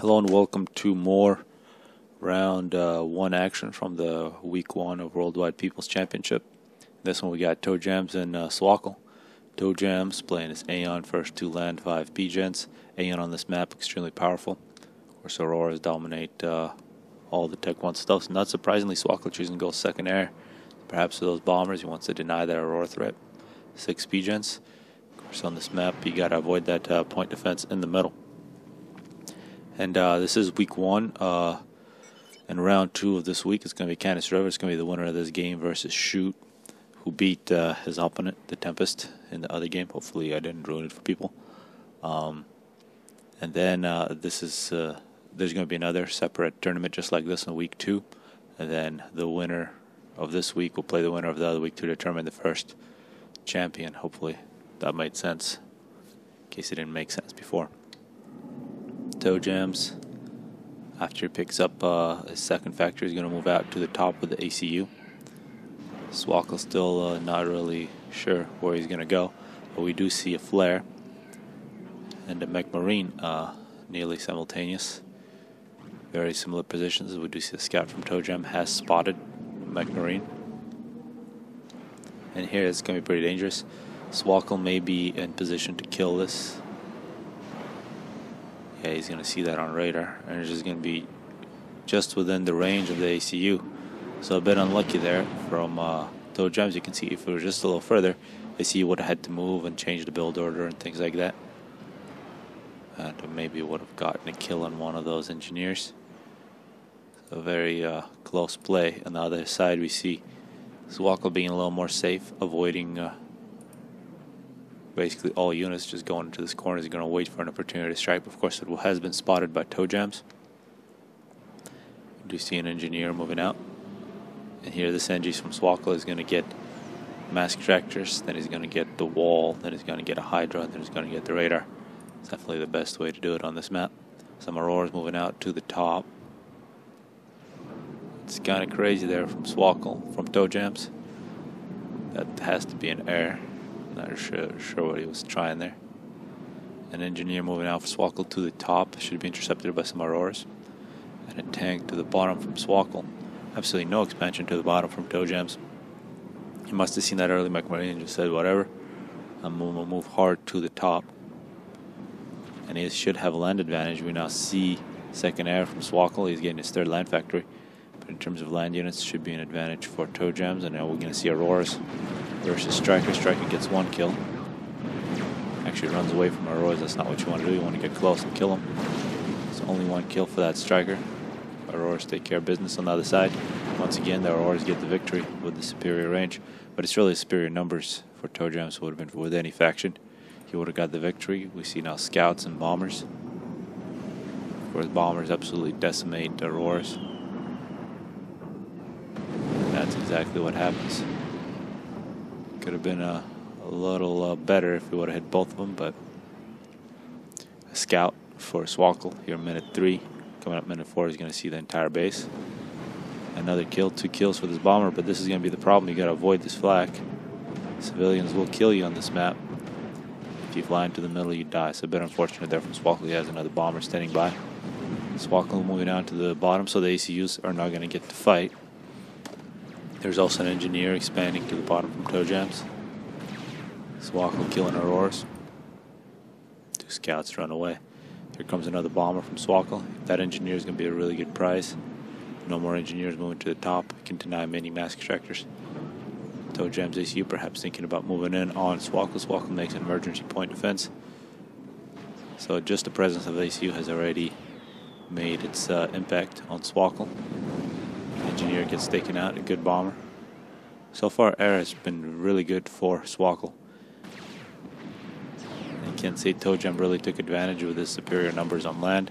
Hello and welcome to more round one action from the week one of Worldwide People's Championship. This one we got Toejams and Swkoll. Toejams playing his Aeon first two land 5 P-Gens. Aeon on this map extremely powerful. Of course, Auroras dominate all the Tech 1 stuff. Not surprisingly, Swkoll choosing to go second air. Perhaps for those bombers, he wants to deny that Aurora threat. 6 P-Gens. Of course, on this map, you got to avoid that point defense in the middle. And this is week one, and round two of this week. It's going to be Canis River. It's going to be the winner of this game versus Shoot, who beat his opponent, the Tempest, in the other game. Hopefully I didn't ruin it for people. And then there's going to be another separate tournament just like this in week two. And then the winner of this week will play the winner of the other week to determine the first champion. Hopefully that made sense, in case it didn't make sense before. Toejams, after he picks up his second factor, is going to move out to the top with the ACU. Swkoll still not really sure where he's going to go, but we do see a flare and a mech marine nearly simultaneous. Very similar positions. We do see the scout from Toejam has spotted mech marine, and here it's going to be pretty dangerous. Swkoll may be in position to kill this. Yeah, he's going to see that on radar, and it's just going to be just within the range of the ACU. So a bit unlucky there from Toejams. You can see if it was just a little further, ACU would have had to move and change the build order and things like that. And maybe would have gotten a kill on one of those engineers. So very close play. On the other side, we see Swkoll being a little more safe, avoiding basically all units just going into this corner. He's going to wait for an opportunity to strike. Of course, it has been spotted by Toejams. We do see an engineer moving out. And here this NG from Swkoll is going to get mask tractors, then he's going to get the wall, then he's going to get a Hydra, then he's going to get the radar. It's definitely the best way to do it on this map. Some Auroras moving out to the top. It's kind of crazy there from Swkoll, from Toejams. That has to be an error. Not sure what he was trying there. An engineer moving out for Swkoll to the top. Should be intercepted by some Auroras. And a tank to the bottom from Swkoll. Absolutely no expansion to the bottom from Toejams. He must have seen that early mech marine and just said whatever. I'm going to move hard to the top. And he should have a land advantage. We now see second air from Swkoll. He's getting his third land factory. But in terms of land units, should be an advantage for Toejams. And now we're going to see Auroras versus Striker. Striker gets one kill. Actually runs away from Auroras. That's not what you want to do. You want to get close and kill him. It's only one kill for that Striker. Auroras take care of business on the other side. Once again, the Auroras get the victory with the superior range. But it's really superior numbers for Toejams. Would have been with any faction. He would have got the victory. We see now scouts and bombers. Of course, bombers absolutely decimate Auroras. And that's exactly what happens. Could have been a little better if we would have hit both of them, but a scout for Swkoll here, minute 3. Coming up minute 4, he's going to see the entire base. Another kill, 2 kills for this bomber, but this is going to be the problem. You got to avoid this flak. Civilians will kill you on this map. If you fly into the middle, you die. So a bit unfortunate there from Swkoll. He has another bomber standing by. Swkoll moving down to the bottom, so the ACUs are not going to get to fight. There's also an engineer expanding to the bottom from Toejams. Swkoll killing Auroras. 2 scouts run away. Here comes another bomber from Swkoll. That engineer is going to be a really good prize. No more engineers moving to the top. Can deny many mask extractors. Toejams ACU perhaps thinking about moving in on Swkoll. Swkoll makes an emergency point defense. So just the presence of ACU has already made its impact on Swkoll. Engineer gets taken out, a good bomber. So far, air has been really good for Swkoll. I can't say Toejam really took advantage of his superior numbers on land.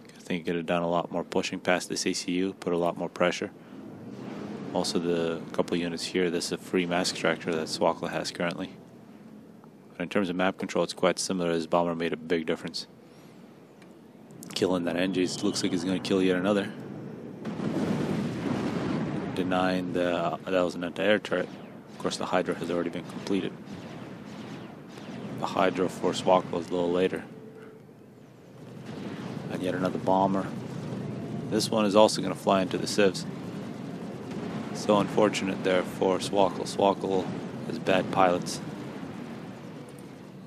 I think he could have done a lot more pushing past this ACU, put a lot more pressure. Also, the couple units here, this is a free mask extractor that Swkoll has currently. But in terms of map control, it's quite similar. His bomber made a big difference. Killing that NG, looks like he's going to kill yet another. Denying that was an anti-air turret. Of course, the Hydra has already been completed. The Hydra for Swkoll is a little later. And Yet another bomber. This one is also going to fly into the civs. So unfortunate there for Swkoll. Swkoll has bad pilots.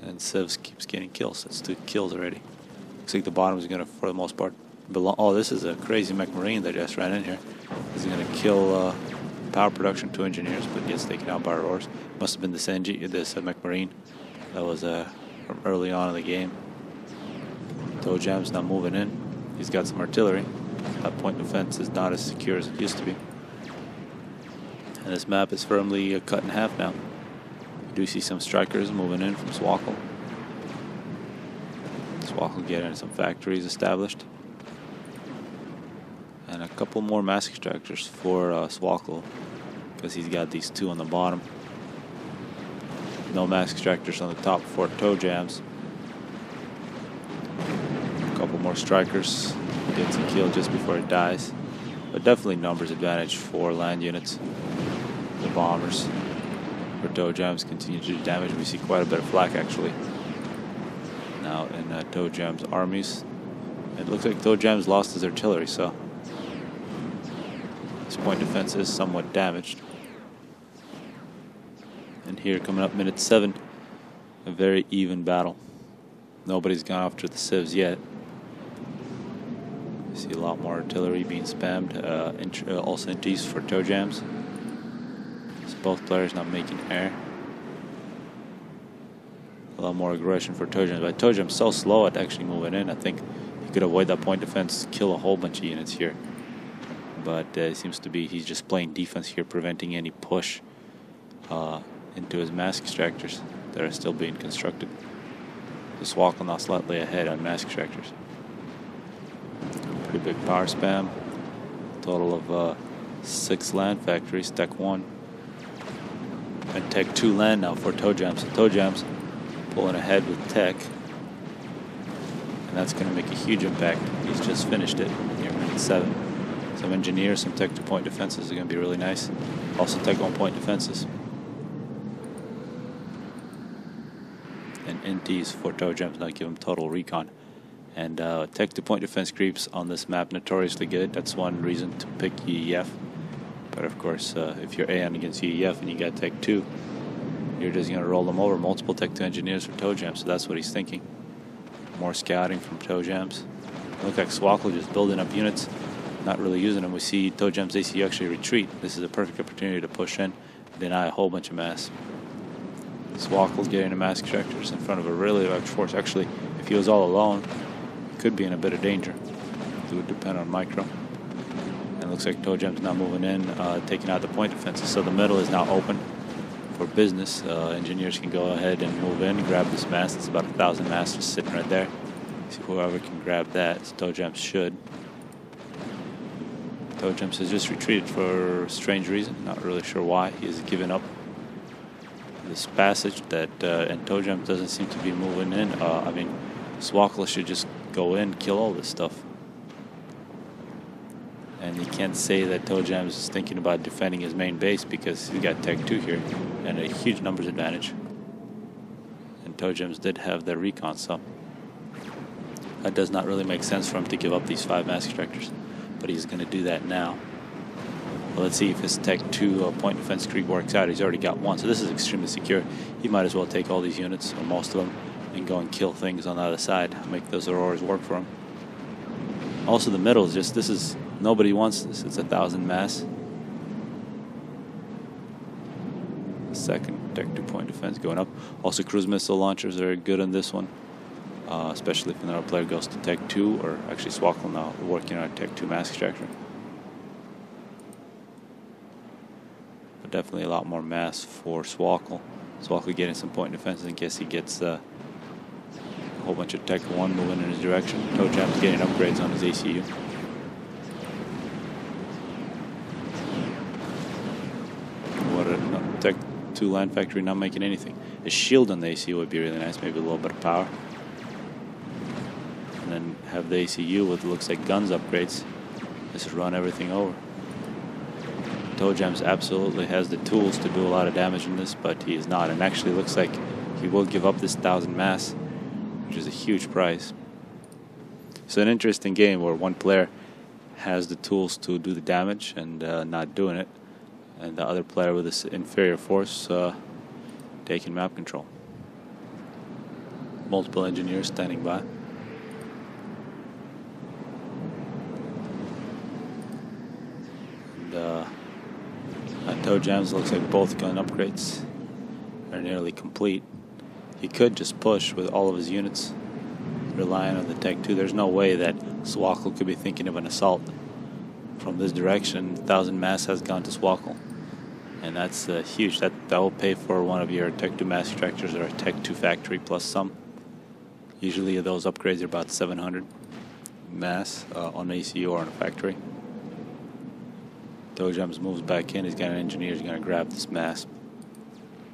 And civs keeps getting kills. That's 2 kills already. Looks like the bottom is going to, for the most part, belong. Oh, this is a crazy mech marine that just ran in here. This is going to kill power production 2 engineers, but gets taken out by our ores. Must have been this mech marine that was from early on in the game. Toejams now moving in. He's got some artillery. That point defense is not as secure as it used to be. And this map is firmly cut in half now. You do see some strikers moving in from Swkoll. Swkoll getting some factories established. And a couple more mass extractors for Swkoll, because he's got these 2 on the bottom. No mass extractors on the top for Toejams. A couple more strikers. Gets a kill just before it dies. But definitely numbers advantage for land units. The bombers for Toejams continue to do damage. We see quite a bit of flak actually now in Toejams' armies. It looks like Toejams lost his artillery, so his point defense is somewhat damaged. And here, coming up minute 7, a very even battle. Nobody's gone after the civs yet. You see a lot more artillery being spammed. Also inties for Toejams. So both players now making air. A lot more aggression for Toejams. But Toejams so slow at actually moving in. I think he could avoid that point defense, kill a whole bunch of units here. But it seems to be he's just playing defense here, preventing any push into his mass extractors that are still being constructed. The Swkoll now slightly ahead on mass extractors. Pretty big power spam. Total of 6 land factories, Tech 1. And Tech 2 land now for Toejams. So Toejams pulling ahead with Tech. And that's going to make a huge impact. He's just finished it here, minute 7. Some engineers, some Tech 2 point defenses are going to be really nice. Also Tech 1 point defenses. And NTs for Toejams now give him total recon. And Tech 2 point defense creeps on this map notoriously good. That's one reason to pick UEF. But of course, if you're AN against UEF and you got Tech 2, you're just going to roll them over. Multiple Tech 2 engineers for Toejams, so that's what he's thinking. More scouting from Toejams. Look like Swkoll just building up units, not really using them. We see Toejams ACU actually retreat. This is a perfect opportunity to push in, deny a whole bunch of mass. Swkoll's getting the mass extractors in front of a really large force. Actually, if he was all alone, he could be in a bit of danger. It would depend on micro. And it looks like Toejams now moving in, taking out the point defenses. So the middle is now open for business. Engineers can go ahead and move in, grab this mass. It's about 1,000 mass just sitting right there. See whoever can grab that. So Toejams should. Toejams has just retreated for a strange reason. Not really sure why. He has given up this passage that and Toejams doesn't seem to be moving in. I mean, Swkoll should just go in, kill all this stuff. And you can't say that Toejams is thinking about defending his main base because he's got Tech 2 here and a huge numbers advantage. And Toejams did have their recon, so that does not really make sense for him to give up these 5 mass extractors. But he's going to do that now. Well, let's see if his Tech 2 point defense creep works out. He's already got 1, so this is extremely secure. He might as well take all these units, or most of them, and go and kill things on the other side. Make those auroras work for him. Also, the middle is just, this is, nobody wants this. It's 1,000 mass. Second Tech 2 point defense going up. Also, cruise missile launchers are good on this one. Especially if another player goes to Tech 2, or actually Swkoll now working on a Tech 2 mass extractor. But definitely a lot more mass for Swkoll. Swkoll getting some point defenses in case he gets a whole bunch of Tech 1 moving in his direction. Toejams getting upgrades on his ACU. What a Tech 2 land factory not making anything. A shield on the ACU would be really nice, maybe a little bit of power. And then have the ACU with, looks like, guns upgrades. Just run everything over. Toejams absolutely has the tools to do a lot of damage in this, but he is not. And actually looks like he will give up this 1,000 mass, which is a huge price. It's an interesting game where one player has the tools to do the damage and not doing it, and the other player with this inferior force taking map control. Multiple engineers standing by. And Toejams looks like both gun upgrades are nearly complete. He could just push with all of his units, relying on the Tech 2. There's no way that Swkoll could be thinking of an assault from this direction. 1,000 mass has gone to Swkoll, and that's huge. That will pay for one of your Tech 2 mass extractors or a Tech 2 factory plus some. Usually those upgrades are about 700 mass on ACU or on a factory. Toejams moves back in. He's got an engineer. He's going to grab this mass,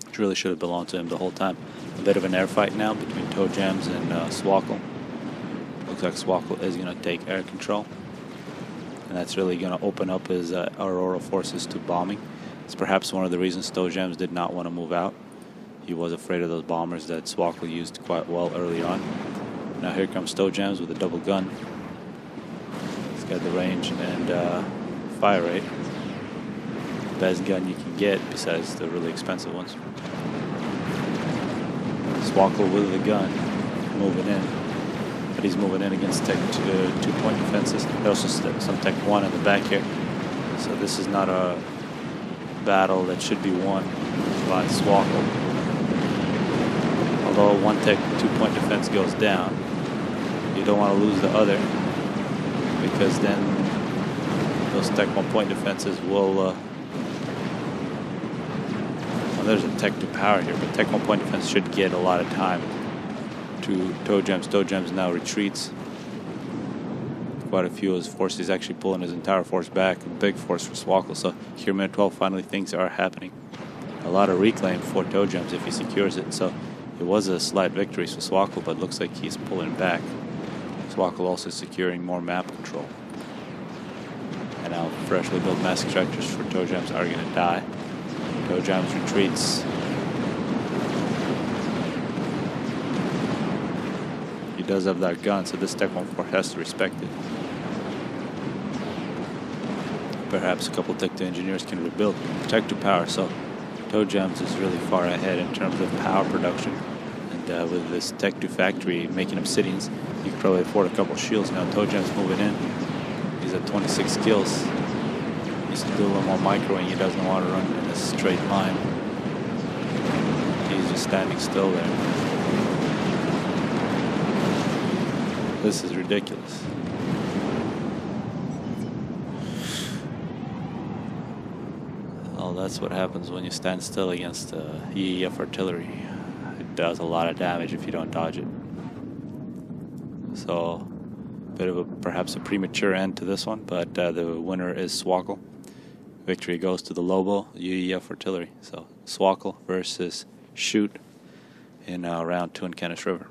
which really should have belonged to him the whole time. A bit of an air fight now between Toejams and Swkoll. Looks like Swkoll is going to take air control, and that's really going to open up his Aurora forces to bombing. It's perhaps one of the reasons Toejams did not want to move out. He was afraid of those bombers that Swkoll used quite well early on. Now here comes Toejams with a double gun. He's got the range and fire rate. Best gun you can get besides the really expensive ones. Swkoll with the gun, moving in, but he's moving in against Tech 2-point defenses. There's also some Tech 1 in the back here, so this is not a battle that should be won by Swkoll. Although one Tech 2-point defense goes down, you don't want to lose the other, because then those Tech 1-point defenses will well, there's a Tech 2 power here, but Tech 1-point defense should get a lot of time to Toejams. Toejams now retreats. Quite a few of his forces. He's actually pulling his entire force back. A big force for Swkoll. So here, minute 12, finally things are happening. A lot of reclaim for Toejams if he secures it. So it was a slight victory for Swkoll, but looks like he's pulling back. Swkoll also securing more map control. And now freshly built mass extractors for Toejams are going to die. Toejams retreats. He does have that gun, so this Tech 1 force has to respect it. Perhaps a couple Tech 2 engineers can rebuild Tech 2 power, so Toejams is really far ahead in terms of power production. And with this Tech 2 factory making obsidians, you can probably afford a couple shields now. Toejams moving in. He's at 26 kills. He's to do a little more microing. He doesn't want to run in a straight line. He's just standing still there. This is ridiculous. Well, that's what happens when you stand still against EEF artillery. It does a lot of damage if you don't dodge it. So, bit of perhaps a premature end to this one, but the winner is Swkoll. Victory goes to the Lobo UEF artillery. So Swkoll versus Shoot in round 2 in Canis River.